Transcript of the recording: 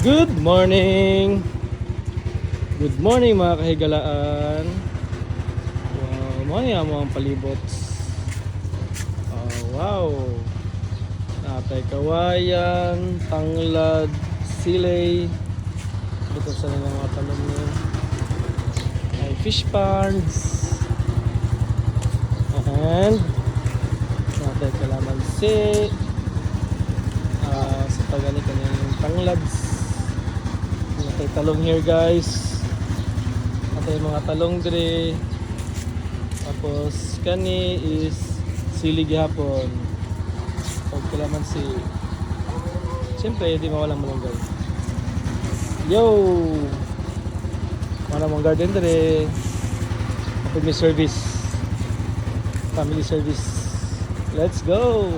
Good morning! Good morning mga kahigalaan. Morning ang mga palibot. Wow! Natay kawayan, tanglad, silay. Dito sa nilang mga tanong nyo. May fish ponds. And natay kalamansi. Sa pagani kanyang tanglads. Natay talong here guys. Natay mga talong dire. Tapos kani is sili gihapon. Pag kalamansi. Siyempre hindi mawalang malunggay. Yo! Wala mong garden dire. Kapag may service. Family service. Let's go!